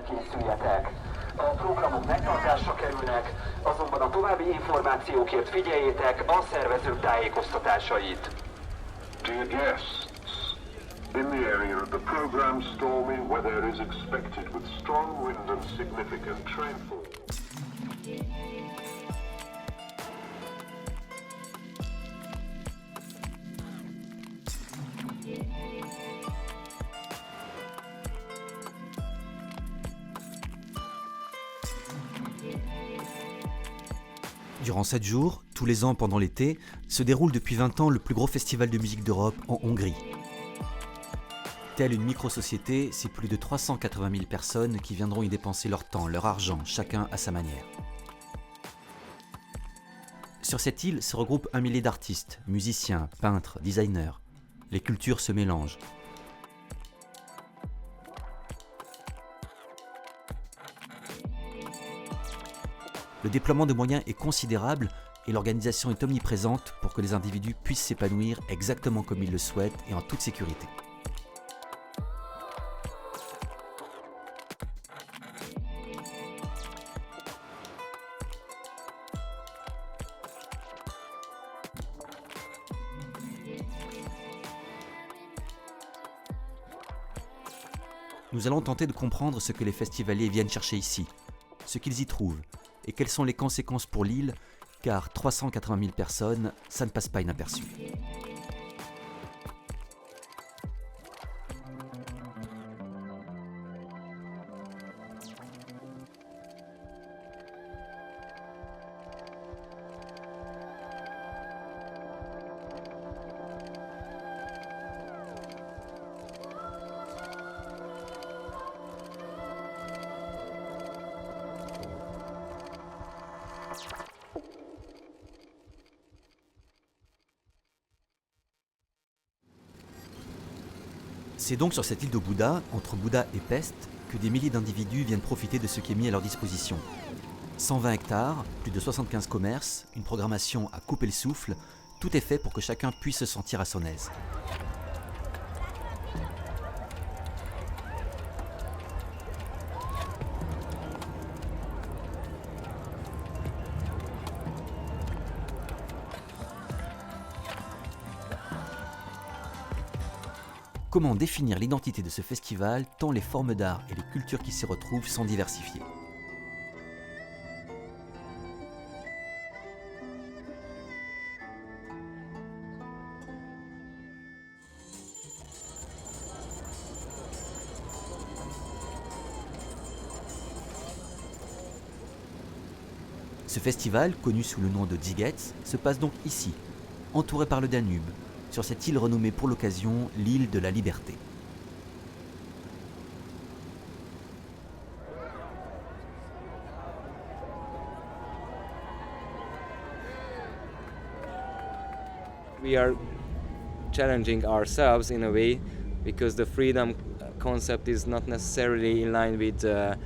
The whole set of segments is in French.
felkészüljetek. A programok megtartásra kerülnek, azonban a további információkért figyeljétek a szervezők tájékoztatásait. Dear guests, in the area of the program, stormy weather is expected with strong wind and significant rainfall. Durant 7 jours, tous les ans pendant l'été, se déroule depuis 20 ans le plus gros festival de musique d'Europe en Hongrie. Telle une micro-société, c'est plus de 380 000 personnes qui viendront y dépenser leur temps, leur argent, chacun à sa manière. Sur cette île se regroupent 1 millier d'artistes, musiciens, peintres, designers. Les cultures se mélangent. Le déploiement de moyens est considérable et l'organisation est omniprésente pour que les individus puissent s'épanouir exactement comme ils le souhaitent et en toute sécurité. Nous allons tenter de comprendre ce que les festivaliers viennent chercher ici, ce qu'ils y trouvent, et quelles sont les conséquences pour l'île, car 380 000 personnes, ça ne passe pas inaperçu. C'est donc sur cette île de Buda, entre Buda et Pest, que des milliers d'individus viennent profiter de ce qui est mis à leur disposition. 120 hectares, plus de 75 commerces, une programmation à couper le souffle, tout est fait pour que chacun puisse se sentir à son aise. Comment définir l'identité de ce festival tant les formes d'art et les cultures qui s'y retrouvent sont diversifiées? Ce festival, connu sous le nom de Dzigetz, se passe donc ici, entouré par le Danube, sur cette île renommée pour l'occasion l'île de la Liberté. We are challenging ourselves in a way because the freedom concept is not necessarily in line with the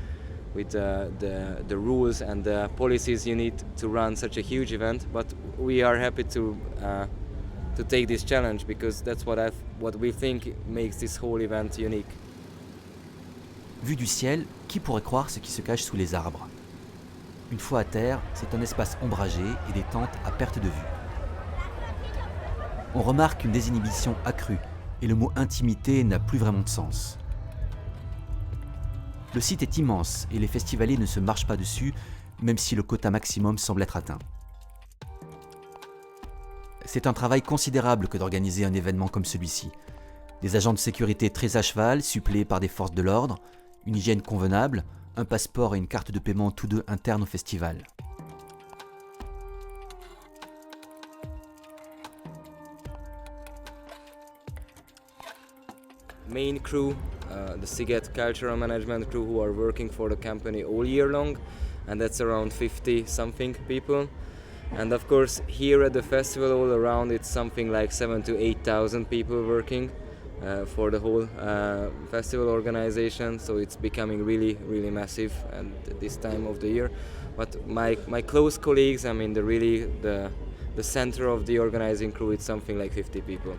rules and the policies you need to run such a huge event, but we are happy to take this challenge because that's what we think makes this whole event unique. Vu du ciel, qui pourrait croire ce qui se cache sous les arbres? Une fois à terre, c'est un espace ombragé et des tentes à perte de vue. On remarque une désinhibition accrue et le mot intimité n'a plus vraiment de sens. Le site est immense et les festivaliers ne se marchent pas dessus, même si le quota maximum semble être atteint. C'est un travail considérable que d'organiser un événement comme celui-ci. Des agents de sécurité très à cheval, suppléés par des forces de l'ordre, une hygiène convenable, un passeport et une carte de paiement tous deux internes au festival. Main crew, the Sziget cultural management crew who are working for the company all year long, and that's around 50 something people. And of course here at the festival all around it's something like 7,000 to 8,000 people working for the whole festival organization, so it's becoming really massive at this time of the year. But my close colleagues, I mean the center of the organizing crew, it's something like 50 people.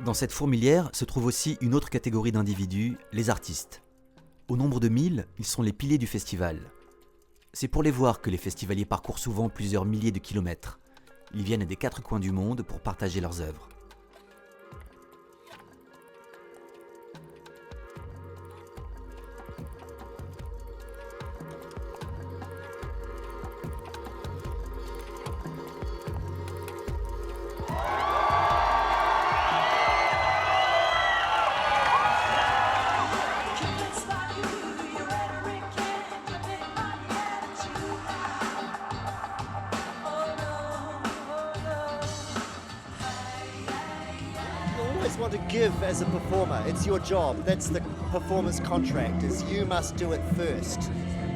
Dans cette fourmilière se trouve aussi une autre catégorie d'individus, les artistes. Au nombre de 1000, ils sont les piliers du festival. C'est pour les voir que les festivaliers parcourent souvent plusieurs milliers de kilomètres. Ils viennent des 4 coins du monde pour partager leurs œuvres. Want to give as a performer. It's your job. That's the performer's contract, is you must do it first.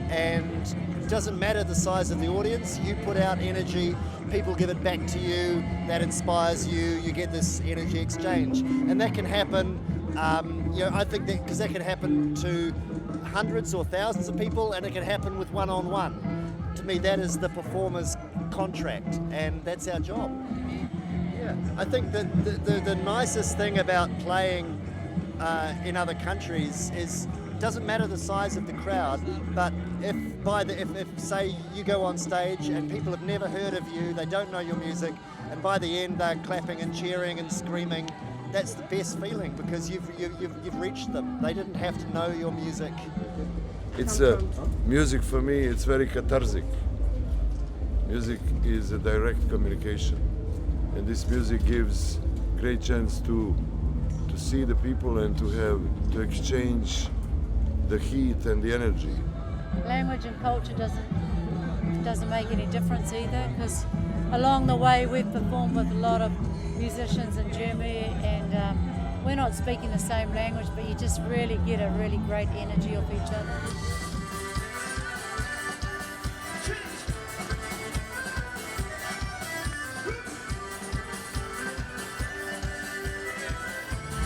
And it doesn't matter the size of the audience, you put out energy, people give it back to you, that inspires you, you get this energy exchange. And that can happen, I think that because that can happen to hundreds or thousands of people, and it can happen with one-on-one. To me, that is the performer's contract, and that's our job. Yeah, I think that the nicest thing about playing in other countries is it doesn't matter the size of the crowd, but if say you go on stage and people have never heard of you, they don't know your music, and by the end they're clapping and cheering and screaming, that's the best feeling because you've reached them. They didn't have to know your music. It's music for me. It's very cathartic. Music is a direct communication. And this music gives great chance to see the people and to exchange the heat and the energy. Language and culture doesn't make any difference either, because along the way we've performed with a lot of musicians in Germany, and we're not speaking the same language, but you just really get a really great energy off each other.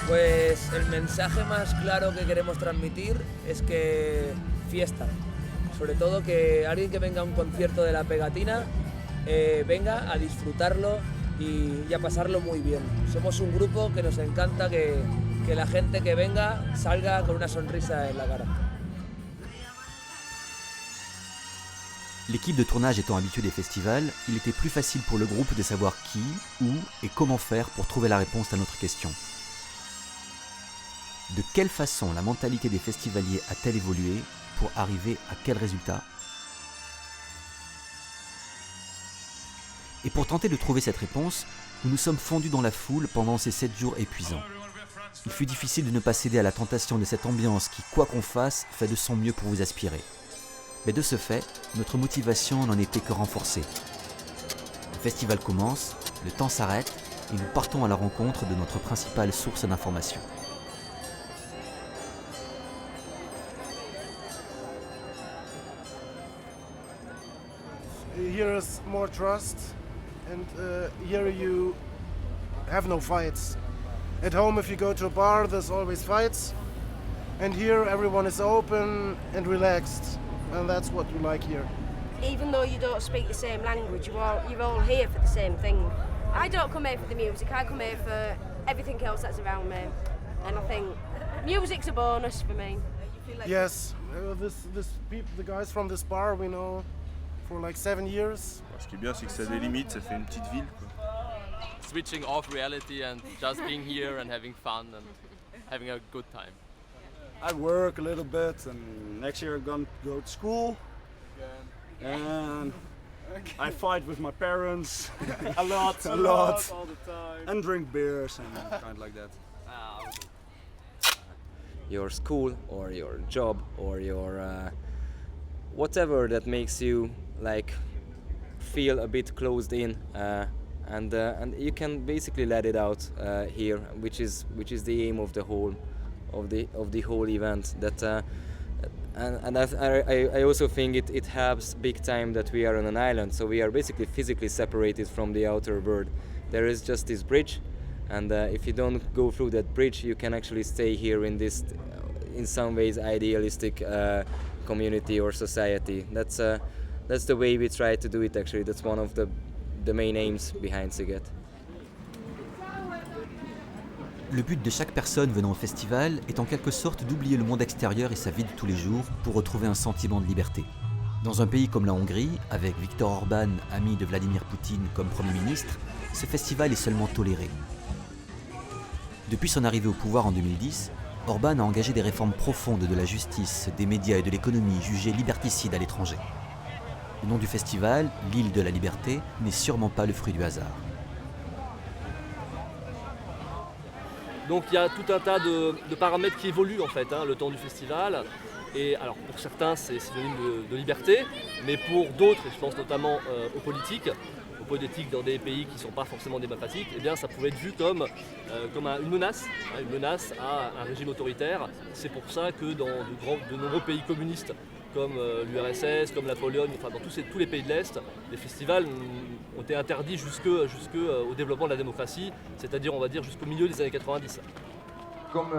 Pues el mensaje más claro que queremos transmitir es que fiesta, sobre todo que alguien que venga a un concierto de La Pegatina venga a disfrutarlo y a pasarlo muy bien. Somos un grupo que nos encanta que la gente que venga salga con una sonrisa en la cara. L'équipe de tournage étant habituée des festivals, il était plus facile pour le groupe de savoir qui, où et comment faire pour trouver la réponse à notre question. De quelle façon la mentalité des festivaliers a-t-elle évolué pour arriver à quel résultat? Et pour tenter de trouver cette réponse, nous nous sommes fondus dans la foule pendant ces 7 jours épuisants. Il fut difficile de ne pas céder à la tentation de cette ambiance qui, quoi qu'on fasse, fait de son mieux pour vous aspirer. Mais de ce fait, notre motivation n'en était que renforcée. Le festival commence, le temps s'arrête et nous partons à la rencontre de notre principale source d'information. Here is more trust, and here you have no fights. At home, if you go to a bar, there's always fights, and here everyone is open and relaxed, and that's what you like here. Even though you don't speak the same language, you're all here for the same thing. I don't come here for the music, I come here for everything else that's around me, and I think music's a bonus for me. Yes, the guys from this bar we know for like 7 years. Ce qui est bien, c'est que ça délimite, ça fait une petite ville, quoi. Switching off reality and just being here and having fun and having a good time. I work a little bit, and next year I'm going to go to school. And I fight with my parents a lot, all the time. And drink beers and kind of like that. Your school or your job or your whatever that makes you like feel a bit closed in, and you can basically let it out here, which is the aim of the whole event. That and I also think it helps big time that we are on an island, so we are basically physically separated from the outer world. There is just this bridge, and if you don't go through that bridge, you can actually stay here in this, in some ways, idealistic community or society. That's the way we try to do it. Actually, that's one of the main aims behind Sziget. Le but de chaque personne venant au festival est en quelque sorte d'oublier le monde extérieur et sa vie de tous les jours pour retrouver un sentiment de liberté. Dans un pays comme la Hongrie, avec Viktor Orban, ami de Vladimir Poutine comme Premier ministre, ce festival est seulement toléré. Depuis son arrivée au pouvoir en 2010, Orban a engagé des réformes profondes de la justice, des médias et de l'économie jugées liberticides à l'étranger. Le nom du festival, l'île de la liberté, n'est sûrement pas le fruit du hasard. Donc il y a tout un tas de paramètres qui évoluent en fait, le temps du festival. Et alors pour certains c'est synonyme de liberté, mais pour d'autres, et je pense notamment aux politiques dans des pays qui ne sont pas forcément démocratiques, eh bien ça pouvait être vu comme une menace à un régime autoritaire. C'est pour ça que dans de nombreux pays communistes comme l'URSS, comme la Pologne, enfin dans tous les pays de l'Est, les festivals ont été interdits jusqu'au développement de la démocratie, c'est-à-dire on va dire jusqu'au milieu des années 90. Comme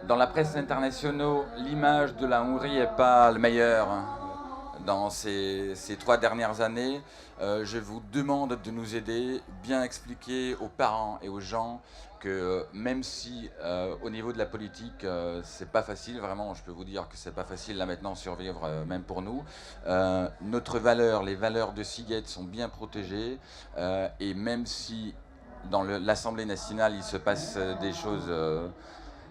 dans la presse internationale, l'image de la Hongrie n'est pas le meilleur dans ces 3 dernières années. Je vous demande de nous aider, bien expliquer aux parents et aux gens que même si au niveau de la politique c'est pas facile, vraiment je peux vous dire que c'est pas facile là maintenant survivre même pour nous, les valeurs de Sziget sont bien protégées et même si dans l'Assemblée nationale il se passe des choses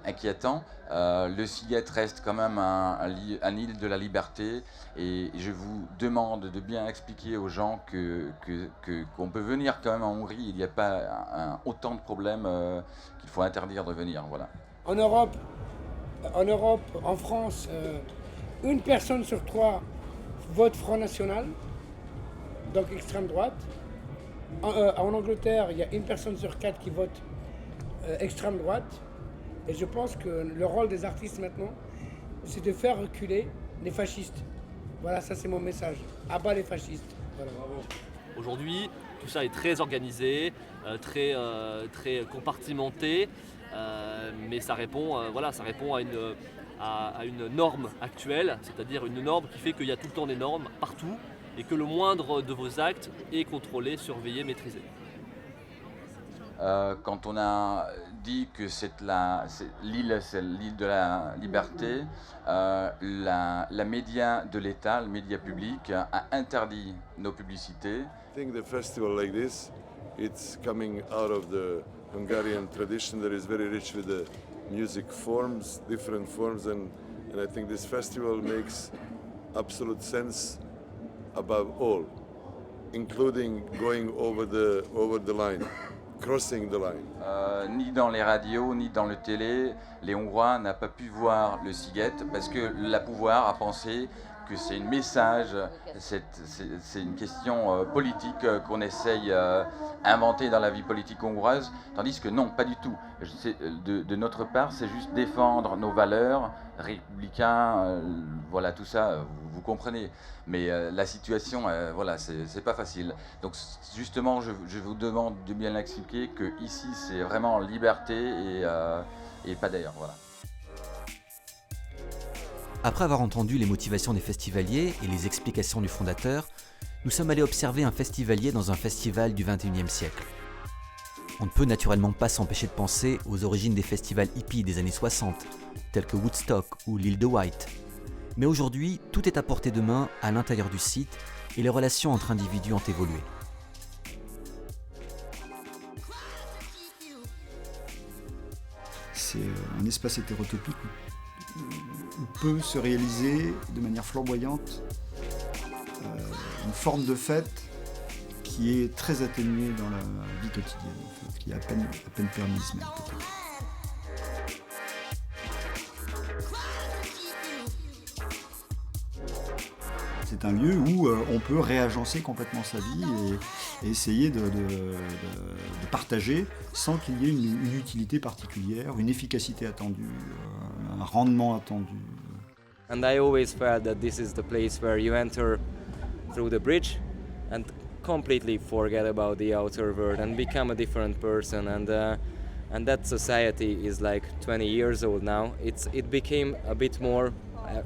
inquiétantes, le Sziget reste quand même un île de la liberté et je vous demande de bien expliquer aux gens qu'on peut venir quand même en Hongrie, il n'y a pas autant de problèmes qu'il faut interdire de venir. Voilà. En Europe, en France, une personne sur 3 vote Front National, donc extrême droite. En Angleterre, il y a une personne sur 4 qui vote extrême droite. Et je pense que le rôle des artistes maintenant, c'est de faire reculer les fascistes. Voilà, ça c'est mon message. À bas les fascistes. Voilà. Bravo. Aujourd'hui, tout ça est très organisé, très compartimenté, mais ça répond à une norme actuelle, c'est-à-dire une norme qui fait qu'il y a tout le temps des normes partout et que le moindre de vos actes est contrôlé, surveillé, maîtrisé. Quand on a dit que l'île, c'est l'île de la liberté, la média de l'État, le média public, a interdit nos publicités. I think the festival like this, it's coming out of the Hungarian tradition that is very rich with the music forms, different forms, and I think this festival makes absolute sense above all, including going over the line. Crossing the line. Ni dans les radios, ni dans le télé, les Hongrois n'ont pas pu voir le Sziget parce que le pouvoir a pensé que c'est un message, c'est une question politique qu'on essaye d'inventer dans la vie politique hongroise, tandis que non, pas du tout. De notre part, c'est juste défendre nos valeurs républicains, voilà tout ça, vous comprenez. Mais la situation, voilà, c'est pas facile. Donc justement, je vous demande de bien l'expliquer que ici, c'est vraiment liberté et pas d'ailleurs, voilà. Après avoir entendu les motivations des festivaliers et les explications du fondateur, nous sommes allés observer un festivalier dans un festival du XXIe siècle. On ne peut naturellement pas s'empêcher de penser aux origines des festivals hippies des années 60, tels que Woodstock ou l'île de White. Mais aujourd'hui, tout est à portée de main à l'intérieur du site et les relations entre individus ont évolué. C'est un espace hétérotopique où peut se réaliser de manière flamboyante une forme de fête qui est très atténuée dans la vie quotidienne, en fait, qui est à peine permise même peut-être. C'est un lieu où on peut réagencer complètement sa vie et essayer de partager sans qu'il y ait une utilité particulière, une efficacité attendue, un rendement attendu. And I always felt that this is the place where you enter through the bridge and completely forget about the outer world and become a different person. And that society is like 20 years old now. It became a bit more,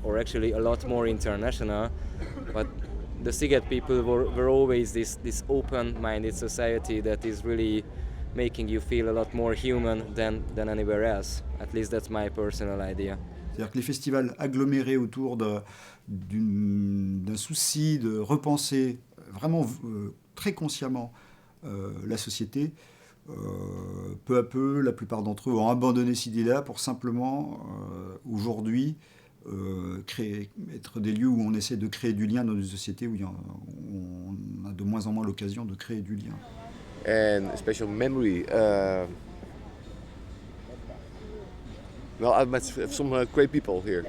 or actually a lot more international. But the Sziget people were always this open-minded society that is really making you feel a lot more human than anywhere else. At least that's my personal idea. C'est-à-dire que les festivals agglomérés autour d'un souci de repenser vraiment très consciemment la société, peu à peu, la plupart d'entre eux ont abandonné cette idée-là pour simplement, aujourd'hui, être des lieux où on essaie de créer du lien dans une société où on a de moins en moins l'occasion de créer du lien. And a special memory. Well, I met some great people here.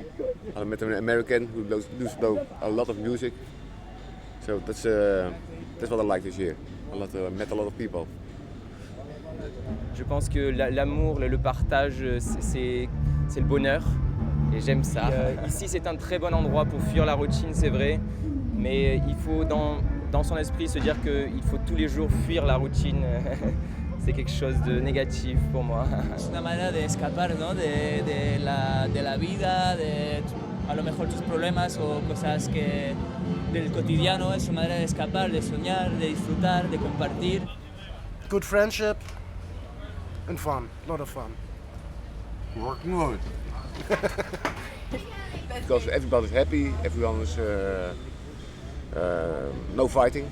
I met an American who knows a lot of music. So that's what I like this year. I met a lot of people. Je pense que l'amour, le partage, c'est le bonheur. Et j'aime ça. Ici, c'est un très bon endroit pour fuir la routine, c'est vrai. Mais il faut, dans son esprit, se dire qu'il faut tous les jours fuir la routine. C'est quelque chose de négatif pour moi. Es una manera de escapar, ¿no? de la vida, de a lo mejor tus problemas o cosas que del cotidiano. Es una manera de escapar, de soñar, de disfrutar, de compartir. Good friendship and fun, a lot of fun. Working hard. Because everybody's happy, everyone is no fighting.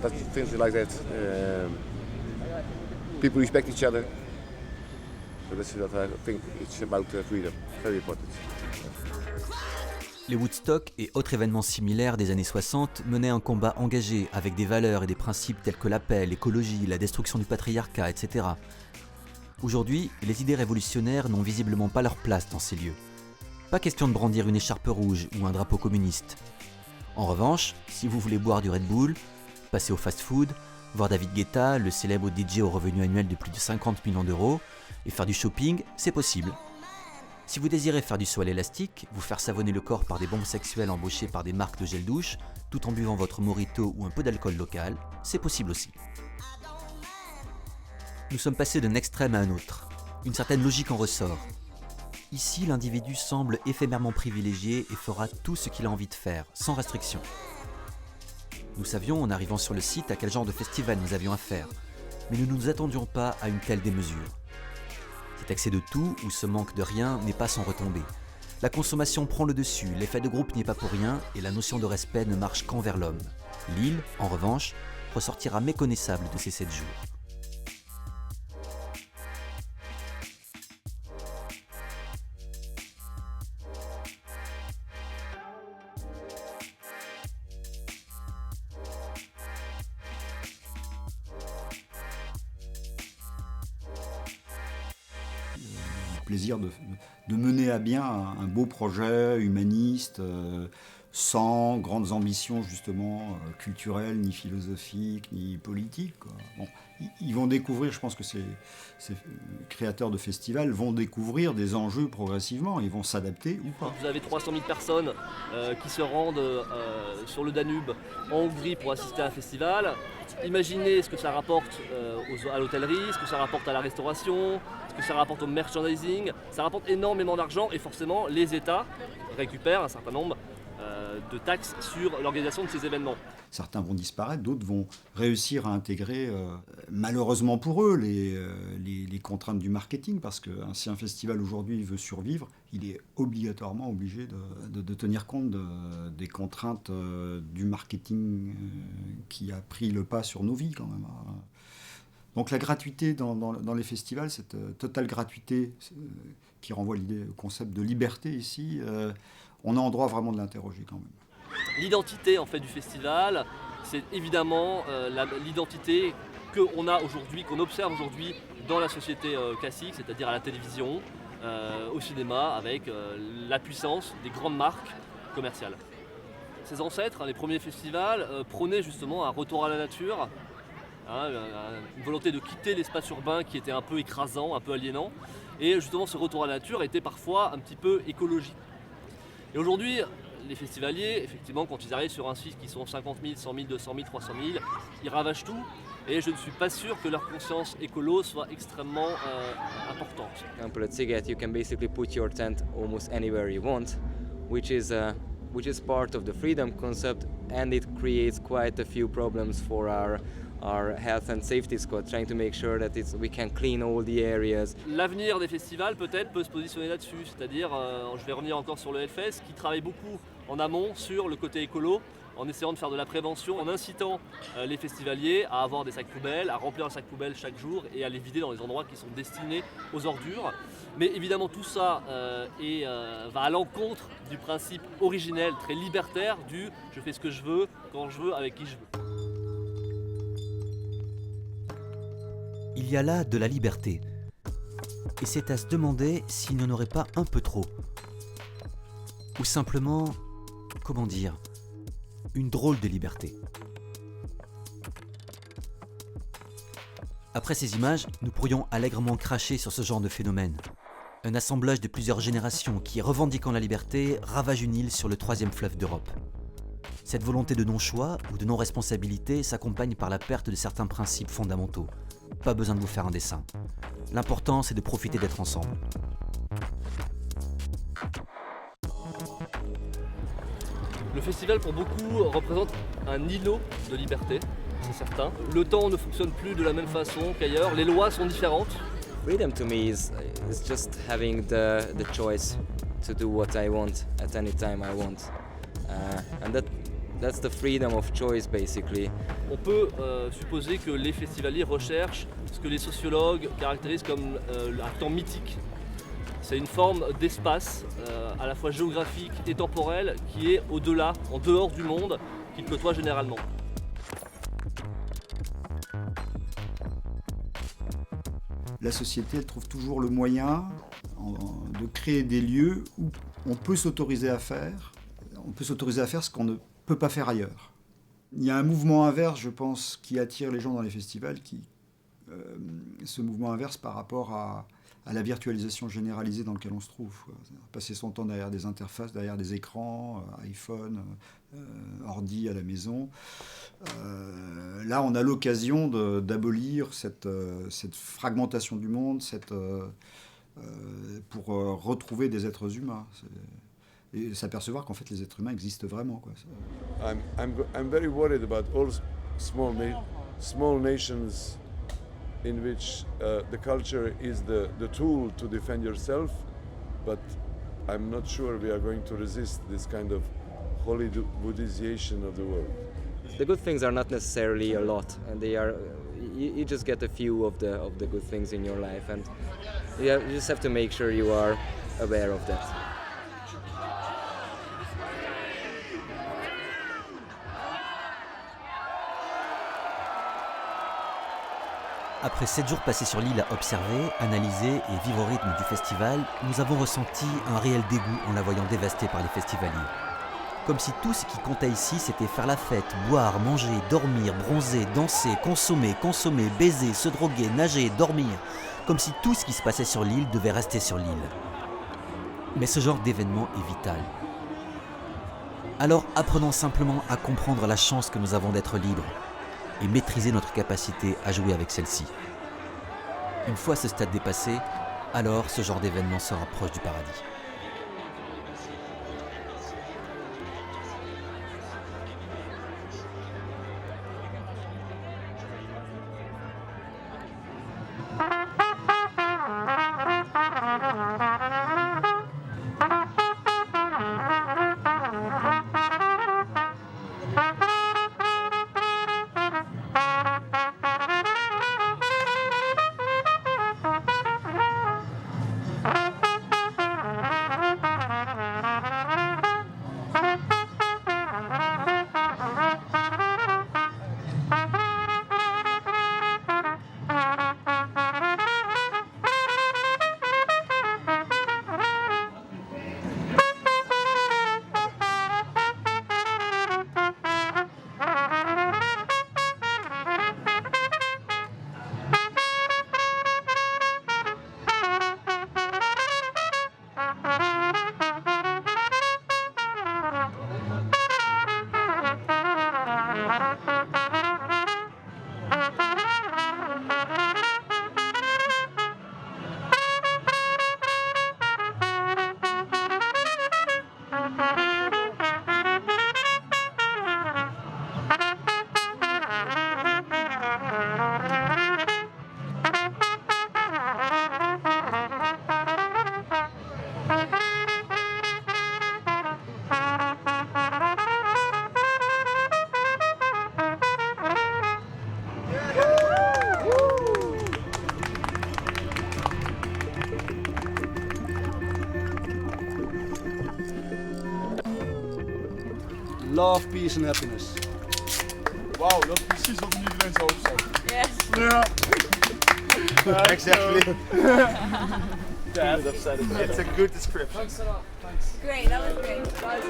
That's things like that. People respect each other. So that's what I think it's about freedom. Very important. Les Woodstock et autres événements similaires des années 60 menaient un combat engagé avec des valeurs et des principes tels que la paix, l'écologie, la destruction du patriarcat, etc. Aujourd'hui, les idées révolutionnaires n'ont visiblement pas leur place dans ces lieux. Pas question de brandir une écharpe rouge ou un drapeau communiste. En revanche, si vous voulez boire du Red Bull, passer au fast-food, voir David Guetta, le célèbre DJ au revenu annuel de plus de 50 millions d'euros, et faire du shopping, c'est possible. Si vous désirez faire du saut à l'élastique, vous faire savonner le corps par des bombes sexuelles embauchées par des marques de gel douche, tout en buvant votre mojito ou un peu d'alcool local, c'est possible aussi. Nous sommes passés d'un extrême à un autre. Une certaine logique en ressort. Ici, l'individu semble éphémèrement privilégié et fera tout ce qu'il a envie de faire, sans restriction. Nous savions en arrivant sur le site à quel genre de festival nous avions affaire, mais nous ne nous attendions pas à une telle démesure. Cet excès de tout ou ce manque de rien n'est pas sans retombée. La consommation prend le dessus, l'effet de groupe n'y est pas pour rien et la notion de respect ne marche qu'envers l'homme. L'île, en revanche, ressortira méconnaissable de ces 7 jours. Plaisir de mener à bien un beau projet humaniste, sans grandes ambitions justement culturelles, ni philosophiques, ni politiques, quoi. Bon, ils vont découvrir, je pense que ces créateurs de festivals vont découvrir des enjeux progressivement, ils vont s'adapter ou pas. Vous avez 300 000 personnes qui se rendent sur le Danube en Hongrie pour assister à un festival. Imaginez ce que ça rapporte à l'hôtellerie, ce que ça rapporte à la restauration, ce que ça rapporte au merchandising. Ça rapporte énormément d'argent et forcément les États récupèrent un certain nombre de taxes sur l'organisation de ces événements. Certains vont disparaître, d'autres vont réussir à intégrer, malheureusement pour eux, les contraintes du marketing, parce que si un festival aujourd'hui veut survivre, il est obligatoirement obligé de tenir compte des contraintes du marketing qui a pris le pas sur nos vies quand même. Donc la gratuité dans les festivals, cette totale gratuité qui renvoie l'idée au concept de liberté ici, on a en droit vraiment de l'interroger quand même. L'identité en fait du festival, c'est évidemment l'identité qu'on a aujourd'hui, qu'on observe aujourd'hui dans la société classique, c'est-à-dire à la télévision, au cinéma, avec la puissance des grandes marques commerciales. Ses ancêtres, les premiers festivals, prônaient justement un retour à la nature, une volonté de quitter l'espace urbain qui était un peu écrasant, un peu aliénant, et justement ce retour à la nature était parfois un petit peu écologique. Et aujourd'hui, les festivaliers, effectivement, quand ils arrivent sur un site qui sont 50 000, 100 000, 200 000, 300 000, ils ravagent tout. Et je ne suis pas sûr que leur conscience écolo soit extrêmement importante. For example, at Sziget, you can basically put your tent almost anywhere you want, which is part of the freedom concept, and it creates quite a few problems for our our health and safety squad, trying to make sure that we can clean all the areas. L'avenir des festivals peut-être peut se positionner là-dessus, c'est-à-dire, je vais revenir encore sur le Hellfest, qui travaille beaucoup en amont sur le côté écolo, en essayant de faire de la prévention, en incitant les festivaliers à avoir des sacs poubelles, à remplir un sac poubelle chaque jour et à les vider dans les endroits qui sont destinés aux ordures. Mais évidemment tout ça va à l'encontre du principe originel, très libertaire du « je fais ce que je veux, quand je veux, avec qui je veux ». Il y a là de la liberté. Et c'est à se demander s'il n'y en aurait pas un peu trop. Ou simplement, comment dire, une drôle de liberté. Après ces images, nous pourrions allègrement cracher sur ce genre de phénomène. Un assemblage de plusieurs générations qui, revendiquant la liberté, ravage une île sur le 3e fleuve d'Europe. Cette volonté de non-choix ou de non-responsabilité s'accompagne par la perte de certains principes fondamentaux. Pas besoin de vous faire un dessin. L'important, c'est de profiter d'être ensemble. Le festival, pour beaucoup, représente un îlot de liberté, c'est certain. Le temps ne fonctionne plus de la même façon qu'ailleurs, les lois sont différentes. Freedom to me is just having the choice to do what I want at any time I want. And that's the freedom of choice, basically. On peut supposer que les festivaliers recherchent ce que les sociologues caractérisent comme un temps mythique. C'est une forme d'espace à la fois géographique et temporel qui est au-delà, en dehors du monde, qu'il côtoie généralement. La société, elle trouve toujours le moyen de créer des lieux où on peut s'autoriser à faire ce qu'on ne peut pas faire ailleurs. Il y a un mouvement inverse, je pense, qui attire les gens dans les festivals, ce mouvement inverse par rapport à la virtualisation généralisée dans laquelle on se trouve. Passer son temps derrière des interfaces, derrière des écrans, iPhone, ordi à la maison. Là, on a l'occasion d'abolir cette fragmentation du monde, pour retrouver des êtres humains. Et s'apercevoir qu'en fait, les êtres humains existent vraiment, quoi. I'm very worried about all small nations in which the culture is the tool to defend yourself, but I'm not sure we are going to resist this kind of Hollywoodization of the world. The good things are not necessarily a lot, and they are. You just get a few of the good things in your life, and you just have to make sure you are aware of that. Après 7 jours passés sur l'île à observer, analyser et vivre au rythme du festival, nous avons ressenti un réel dégoût en la voyant dévastée par les festivaliers. Comme si tout ce qui comptait ici, c'était faire la fête, boire, manger, dormir, bronzer, danser, consommer, baiser, se droguer, nager, dormir. Comme si tout ce qui se passait sur l'île devait rester sur l'île. Mais ce genre d'événement est vital. Alors apprenons simplement à comprendre la chance que nous avons d'être libres et maîtriser notre capacité à jouer avec celle-ci. Une fois ce stade dépassé, alors ce genre d'événement se rapproche du paradis. Love, peace and happiness. Wauw, dat is precies wat in iedereen zo opstaat. Yes. Ja. Exactly. Yeah, it's a good description. Thanks a lot. Thanks. Great, that was great. That was...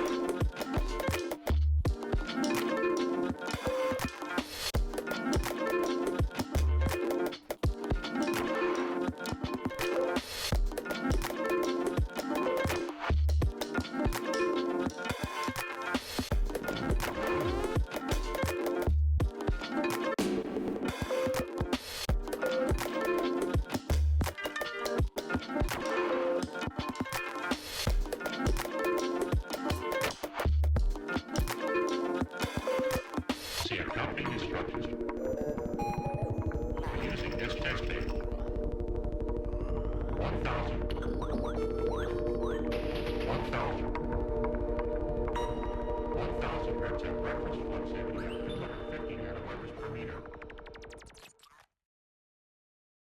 See accompanying instructions. Using this test date. 1,000. 1,000. 1,000 reps at breakfast flexibility.